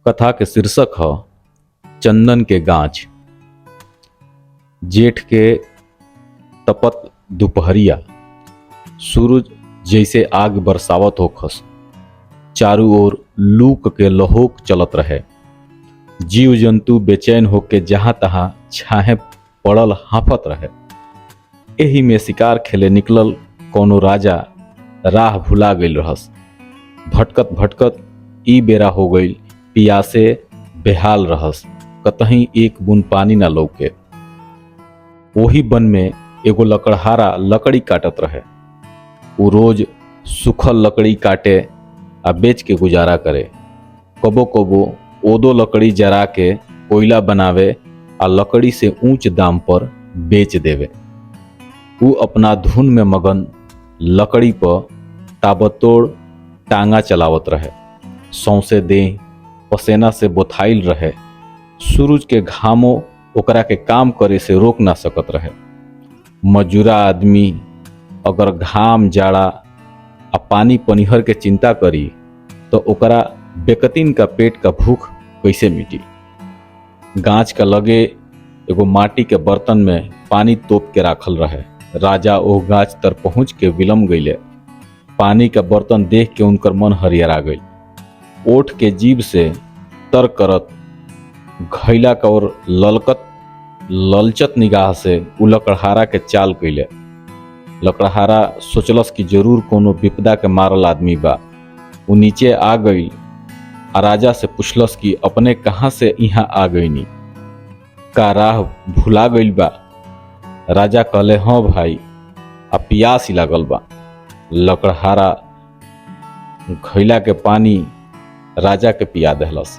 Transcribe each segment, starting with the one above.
कथा के शीर्षक है चंदन के गाछ। जेठ के तपत दोपहरिया सूरज जैसे आग बरसावत होखस। चारों ओर लूक के लहोक चलत रहे। जीव जंतु बेचैन होके जहां तहां छाहे पड़ल हाफत रहे। एही में शिकार खेले निकलल कोनो राजा राह भुला गईल रहस। भटकत भटकत ई बेरा हो गईल पियासे बेहाल रहस। कतहीं एक बूंद पानी ना लौके। ओही वन में एगो लकड़हारा लकड़ी काटत रहे। वो रोज सूखल लकड़ी काटे आ बेच के गुजारा करे। कबो कबो ओदो लकड़ी जरा के कोयला बनावे आ लकड़ी से ऊंच दाम पर बेच देवे। वो अपना धुन में मगन लकड़ी पर ताबतोड़ टांगा चलावत रहे। सौंसे देह पसेना से बोथाइल रहे। सूरज के घामों ओकरा के काम करे से रोक ना सकत रहे। मजूरा आदमी अगर घाम जाड़ा आ पानी पनिहर के चिंता करी तो ओकरा बेकतीन का पेट का भूख कैसे मिटी। गाछ का लगे एगो माटी के बर्तन में पानी तोप के राखल रहे। राजा ओ गाछ तर पहुंच के विलम गईले। पानी का बर्तन देख के उनकर मन हरियरा गई। ओठ के जीभ से तर करत घैला का और ललचत निगाह से उ लकड़हारा के चाल कैले। लकड़हारा सोचलस कि जरूर कोनो विपदा के मारल आदमी बा। उ नीचे आ गई आ राजा से पूछलस कि अपने कहाँ से यहाँ आ गईनी, का राह भुला गईल बा। राजा कहले, हाँ भाई, आ पियास ही लागल बा। लकड़हारा घैला के पानी राजा के पिया दहलस।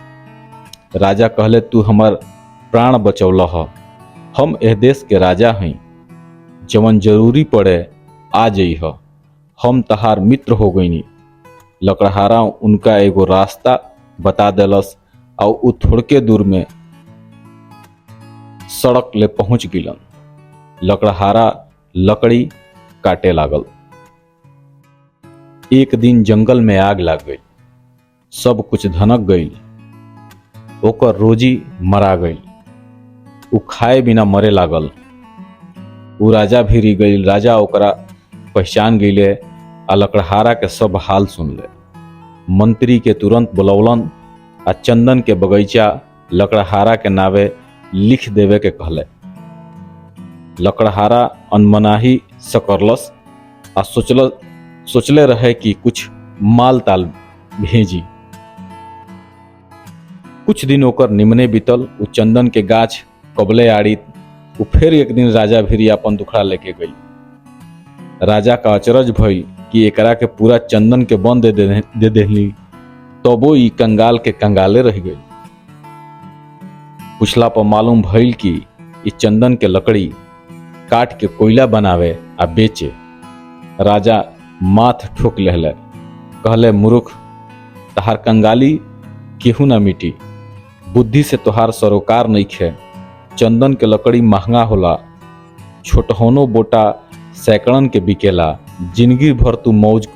राजा कहले, तू हमार प्राण बचौलह। हम एह देश के राजा हई। जवन जरूरी पड़े आ जइह। हम तहार मित्र हो गईनी। लकड़हारा उनका एगो रास्ता बता देलस और उ थोड़के दूर में सड़क ले पहुंच गिलन। लकड़हारा लकड़ी काटे लागल। एक दिन जंगल में आग लग गई। सब कुछ धनक गई। ओकर रोजी मरा गई। उ खाए बिना मरे लागल। उ राजा भिरी गई। राजा ओकरा पहचान गईले आ लकड़हारा के सब हाल सुन ले। मंत्री के तुरंत बुलौलन आ चंदन के बगीचा लकड़हारा के नावे लिख देवे के कहले। लकड़हारा अनमनाही सकरलस आ सोचले रहे कि कुछ माल ताल भेजी। कुछ दिन ओकर निमने बीतल। उ चंदन के गाछ कबले आड़ित उ फिर एक दिन राजा भिरी अपन दुखड़ा लेके गई। राजा का अचरज भई कि एकरा के पूरा चंदन के बन दे देहली, तबो ई कंगाल के कंगाले रह गई। पुछला पर मालूम भइल कि ई चंदन के लकड़ी काट के कोयला बनावे आ बेचे। राजा माथ ठोक लेहले। कहले, मूर्ख, तहार कंगाली केहू ना मिटी। बुद्धि से तोहार सरोकार नइखे। चंदन के लकड़ी महंगा होला। छोटहनो बोटा सैकड़न के बिकेला। जिंदगी भर तू मौज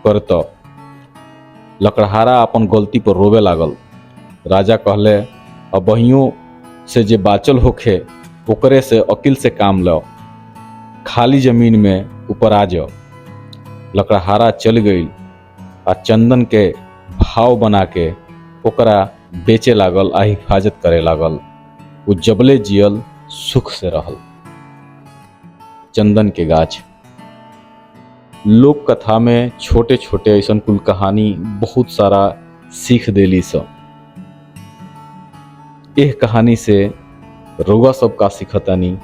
करत। लकड़हारा अपन गलती पर रोवे लागल। राजा कहले, अबहियों से जे बाचल होखे ओकरे से अकिल से काम लो। खाली जमीन में ऊपर आ जाओ। लकड़हारा चल गई आ चंदन के भाव बना के ओकरा बेचे लागल आ हिफाजत करे लागल। वो जबले जियल सुख से रहल। चंदन के गाछ। लोक कथा में छोटे छोटे ऐसन कुल कहानी बहुत सारा सीख देली सब। एह कहानी से रुआ सब का सीखतानी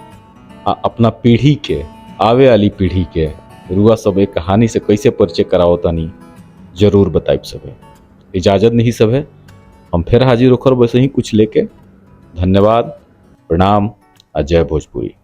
आ अपना पीढ़ी के, आवे वाली पीढ़ी के रुआ सब एक कहानी से कैसे परिचय करावतानी जरूर बताइब सभे। इजाजत नहीं सभे। हम फिर हाजिर होकर वैसे ही कुछ लेके। धन्यवाद, प्रणाम, जय भोजपुरी।